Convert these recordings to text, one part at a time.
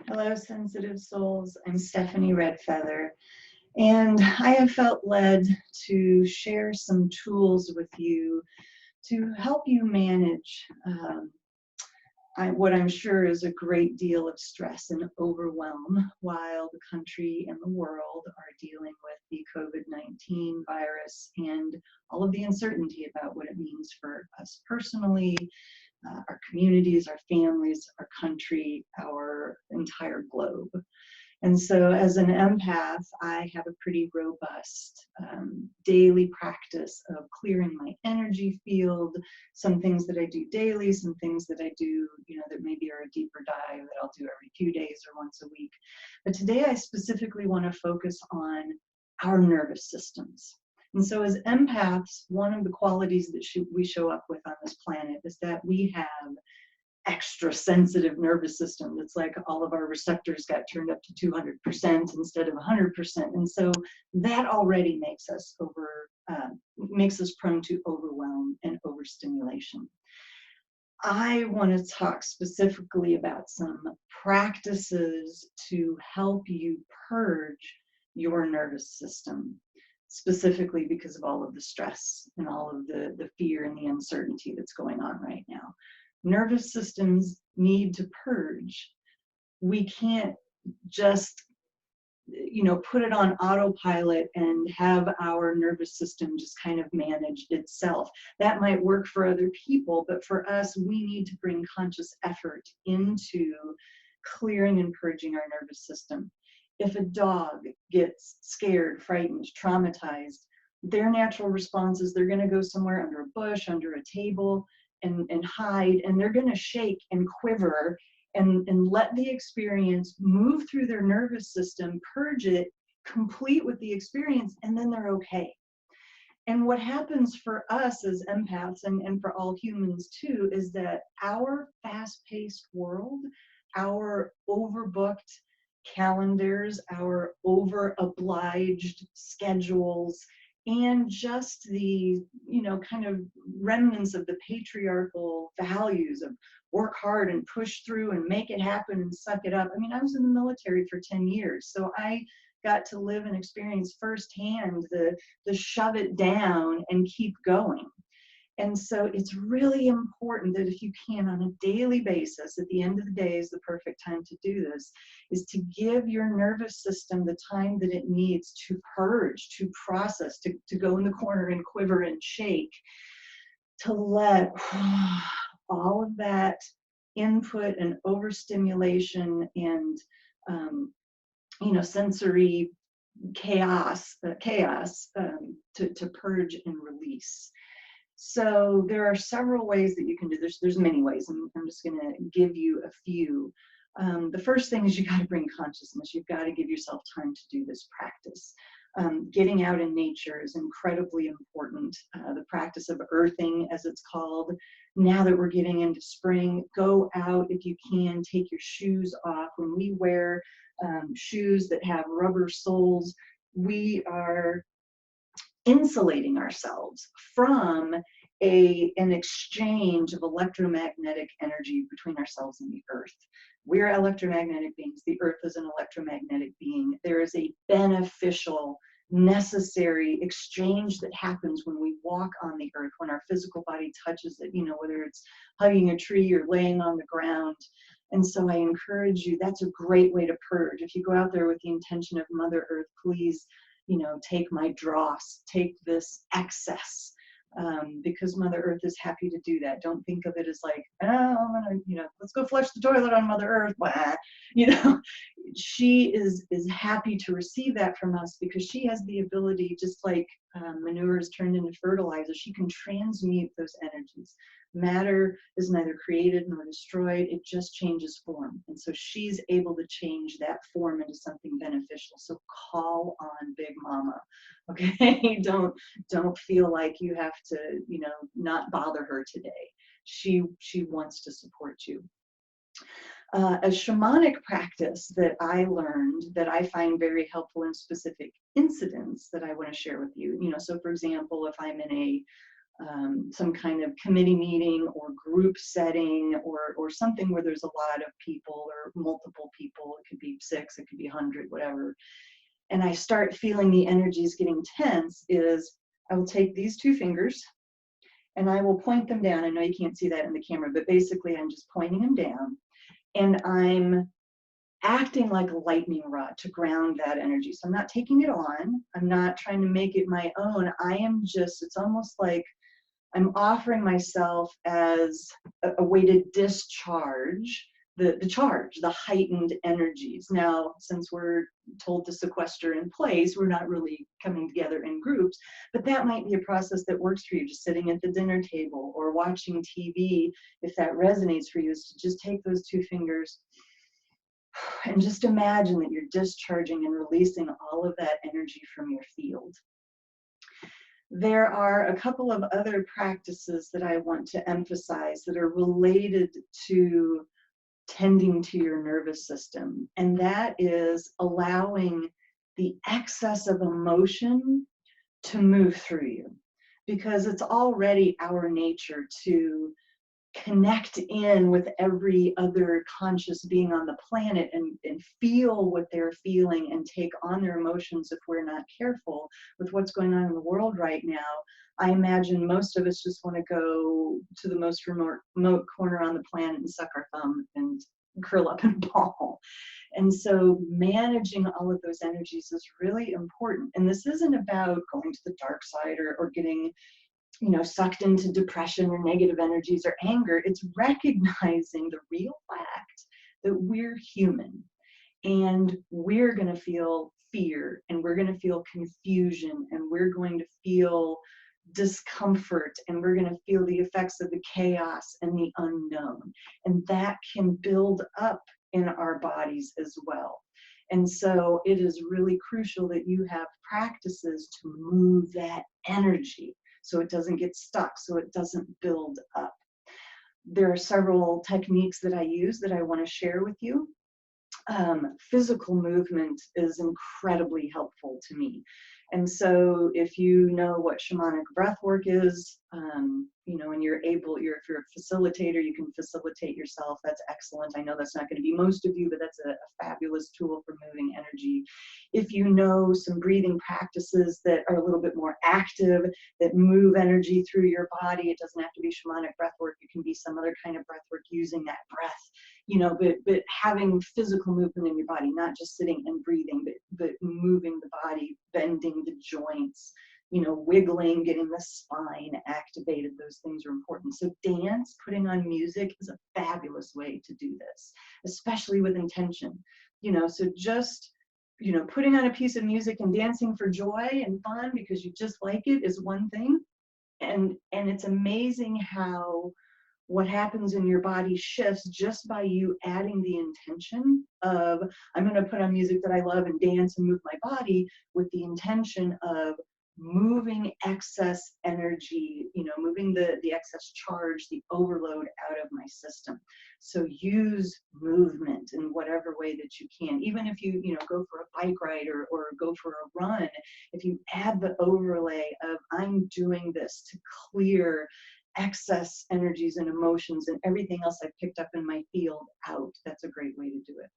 Hello, sensitive souls. I'm Stephanie Redfeather, and I have felt led to share some tools with you to help you manage what I'm sure is a great deal of stress and overwhelm while the country and the world are dealing with the COVID-19 virus and all of the uncertainty about what it means for us personally, our communities, our families, our country, our entire globe. And so as an empath, I have a pretty robust daily practice of clearing my energy field, some things that I do daily, some things that I do, that maybe are a deeper dive that I'll do every few days or once a week. But today I specifically want to focus on our nervous systems. And so as empaths, one of the qualities that we show up with on this planet is that we have extra sensitive nervous system. It's like all of our receptors got turned up to 200% instead of 100%. And so that already makes us prone to overwhelm and overstimulation. I want to talk specifically about some practices to help you purge your nervous system, specifically because of all of the stress and all of the fear and the uncertainty that's going on right now. Nervous systems need to purge. We can't just, put it on autopilot and have our nervous system just kind of manage itself. That might work for other people, but for us, we need to bring conscious effort into clearing and purging our nervous system. If a dog gets scared, frightened, traumatized, their natural response is they're going to go somewhere under a bush, under a table, and hide, and they're going to shake and quiver and let the experience move through their nervous system, purge it, complete with the experience, and then they're okay. And what happens for us as empaths and for all humans too is that our fast-paced world, our overbooked calendars, our over-obliged schedules, and just the, kind of remnants of the patriarchal values of work hard and push through and make it happen and suck it up. I mean, I was in the military for 10 years, so I got to live and experience firsthand the shove it down and keep going. And so it's really important that if you can, on a daily basis, at the end of the day is the perfect time to do this, is to give your nervous system the time that it needs to purge, to process, to go in the corner and quiver and shake, to let all of that input and overstimulation and, sensory chaos to purge and release. So there are several ways that you can do this. There's many ways, and I'm just going to give you a few. The first thing is you got to bring consciousness. You've got to give yourself time to do this practice. Getting out in nature is incredibly important. The practice of earthing, as it's called. Now that we're getting into spring, go out if you can. Take your shoes off. When we wear shoes that have rubber soles, we are insulating ourselves from an exchange of electromagnetic energy between ourselves and the earth. We're electromagnetic beings. The earth is an electromagnetic being. There is a beneficial, necessary exchange that happens when we walk on the earth, when our physical body touches it, whether it's hugging a tree or laying on the ground. And so I encourage you, that's a great way to purge. If you go out there with the intention of Mother Earth, please, take my dross, take this excess, because Mother Earth is happy to do that. Don't think of it as like, I'm gonna, let's go flush the toilet on Mother Earth. Blah. She is happy to receive that from us because she has the ability, just like manure is turned into fertilizer, she can transmute those energies. Matter is neither created nor destroyed, it just changes form. And so she's able to change that form into something beneficial. So call on Big Mama, okay? Don't feel like you have to, not bother her today. She wants to support you. A shamanic practice that I learned that I find very helpful in specific incidents that I want to share with you. So for example, if I'm in some kind of committee meeting or group setting, or something where there's a lot of people or multiple people. It could be 6, it could be 100, whatever. And I start feeling the energies getting tense, is I will take these 2 fingers and I will point them down. I know you can't see that in the camera, but basically I'm just pointing them down, and I'm acting like a lightning rod to ground that energy. So I'm not taking it on. I'm not trying to make it my own. I am just, it's almost like I'm offering myself as a way to discharge the heightened energies. Now, since we're told to sequester in place, we're not really coming together in groups, but that might be a process that works for you, just sitting at the dinner table or watching TV. If that resonates for you, is to just take those 2 fingers and just imagine that you're discharging and releasing all of that energy from your field. There are a couple of other practices that I want to emphasize that are related to tending to your nervous system, and that is allowing the excess of emotion to move through you, because it's already our nature to connect in with every other conscious being on the planet and feel what they're feeling and take on their emotions if we're not careful with what's going on in the world right now. I imagine most of us just want to go to the most remote corner on the planet and suck our thumb and curl up in a ball. And so managing all of those energies is really important. And this isn't about going to the dark side or getting, you know, sucked into depression or negative energies or anger. It's recognizing the real fact that we're human, and we're going to feel fear, and we're going to feel confusion, and we're going to feel discomfort, and we're going to feel the effects of the chaos and the unknown. And that can build up in our bodies as well. And so it is really crucial that you have practices to move that energy so it doesn't get stuck, so it doesn't build up. There are several techniques that I use that I want to share with you. Physical movement is incredibly helpful to me. And so if you know what shamanic breath work is, you know, and you're able, if you're a facilitator, you can facilitate yourself. That's excellent. I know that's not going to be most of you, but that's a fabulous tool for moving energy. If you know some breathing practices that are a little bit more active, that move energy through your body, it doesn't have to be shamanic breath work. It can be some other kind of breath work using that breath, you know, but having physical movement in your body, not just sitting and breathing, but moving the body, bending the joints, you know, wiggling, getting the spine activated. Those things are important. So dance, putting on music is a fabulous way to do this, especially with intention, you know. So just, you know, putting on a piece of music and dancing for joy and fun because you just like it is one thing. And it's amazing how what happens in your body shifts just by you adding the intention of, I'm going to put on music that I love and dance and move my body with the intention of moving excess energy, you know, moving the excess charge, the overload out of my system. So use movement in whatever way that you can. Even if you know, go for a bike ride or go for a run, if you add the overlay of, I'm doing this to clear excess energies and emotions and everything else I've picked up in my field out, that's a great way to do it.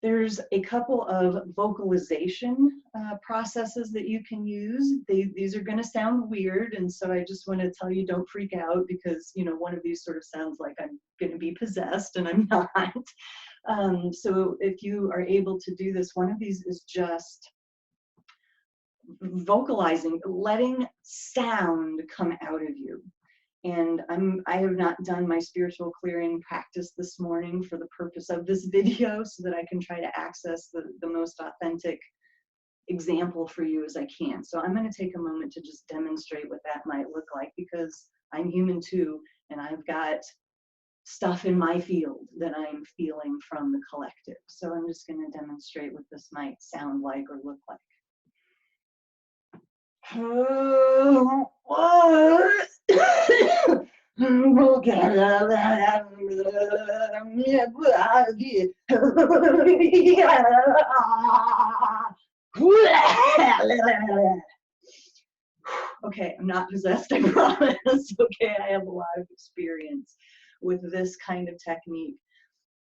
There's a couple of vocalization processes that you can use. These are going to sound weird, and so I just want to tell you, don't freak out, because, you know, one of these sort of sounds like I'm going to be possessed, and I'm not. So if you are able to do this, one of these is just vocalizing, letting sound come out of you. And I have not done my spiritual clearing practice this morning for the purpose of this video, so that I can try to access the most authentic example for you as I can. So I'm going to take a moment to just demonstrate what that might look like, because I'm human too, and I've got stuff in my field that I'm feeling from the collective. So I'm just going to demonstrate what this might sound like or look like. Okay, I'm not possessed, I promise. Okay, I have a lot of experience with this kind of technique.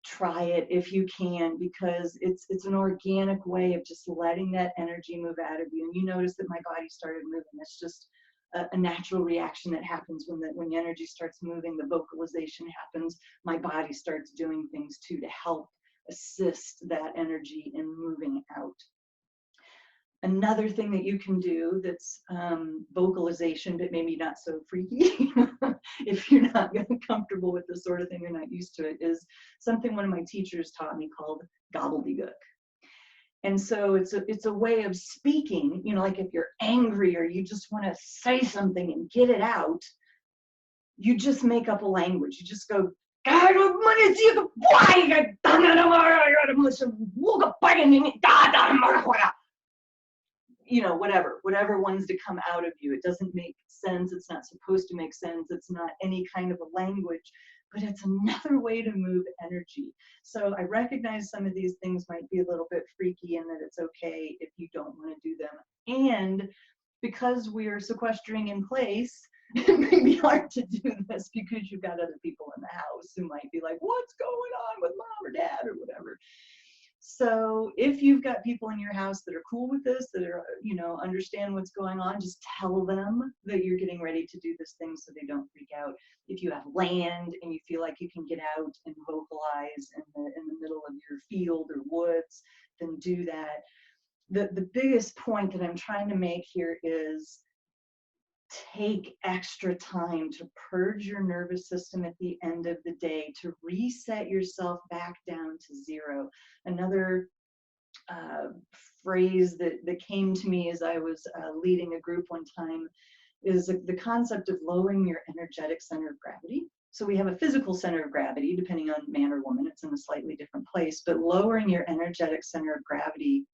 Try it if you can, because it's an organic way of just letting that energy move out of you. And you notice that my body started moving. It's just a natural reaction that happens when the energy starts moving, the vocalization happens, my body starts doing things too to help assist that energy in moving out. Another thing that you can do that's vocalization, but maybe not so freaky, if you're not comfortable with this sort of thing, you're not used to it, is something one of my teachers taught me called gobbledygook. And so it's a way of speaking, you know, like if you're angry or you just want to say something and get it out, you just make up a language. You just go, you know, whatever ones to come out of you. It doesn't make sense. It's not supposed to make sense. It's not any kind of a language, but it's another way to move energy. So I recognize some of these things might be a little bit freaky and that it's okay if you don't want to do them. And because we're sequestering in place, it may be hard to do this because you've got other people in the house who might be like, what's going on with mom or dad or whatever. So if you've got people in your house that are cool with this, that are, you know, understand what's going on, just tell them that you're getting ready to do this thing so they don't freak out. If you have land and you feel like you can get out and vocalize in the middle of your field or woods, then do that. The biggest point that I'm trying to make here is take extra time to purge your nervous system at the end of the day, to reset yourself back down to zero. Another phrase that came to me as I was leading a group one time is the concept of lowering your energetic center of gravity. So we have a physical center of gravity, depending on man or woman, it's in a slightly different place, but lowering your energetic center of gravity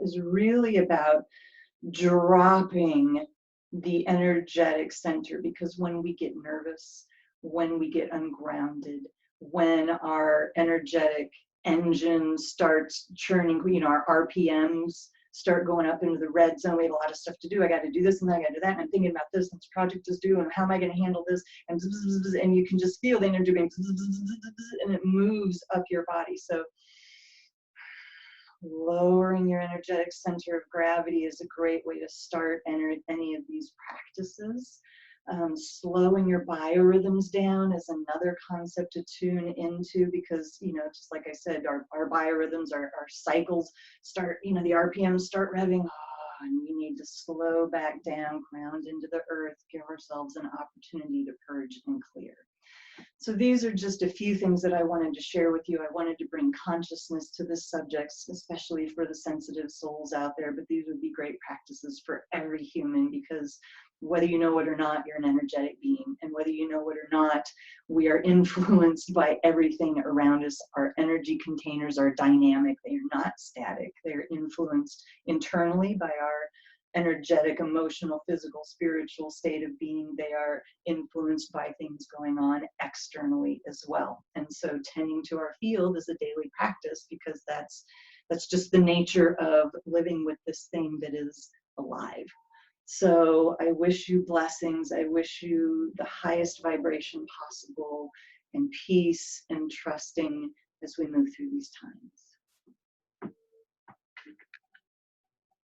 is really about dropping the energetic center, because when we get nervous, when we get ungrounded, when our energetic engine starts churning, you know, our RPMs start going up into the red zone. We have a lot of stuff to do. I got to do this and then I got to do that. And I'm thinking about this and this project is due and how am I going to handle this? And you can just feel the energy being, and it moves up your body. So lowering your energetic center of gravity is a great way to start any of these practices. Slowing your biorhythms down is another concept to tune into, because, you know, just like I said, our biorhythms, our cycles start, you know, the RPMs start revving, and we need to slow back down, ground into the earth, give ourselves an opportunity to purge and clear. So these are just a few things that I wanted to share with you. I wanted to bring consciousness to this subject, especially for the sensitive souls out there, but these would be great practices for every human, because whether you know it or not, you're an energetic being. And whether you know it or not, we are influenced by everything around us. Our energy containers are dynamic. They are not static. They're influenced internally by our energetic, emotional, physical, spiritual state of being. They are influenced by things going on externally as well. And so tending to our field is a daily practice, because that's just the nature of living with this thing that is alive. So I wish you blessings. I wish you the highest vibration possible, and peace and trusting as we move through these times.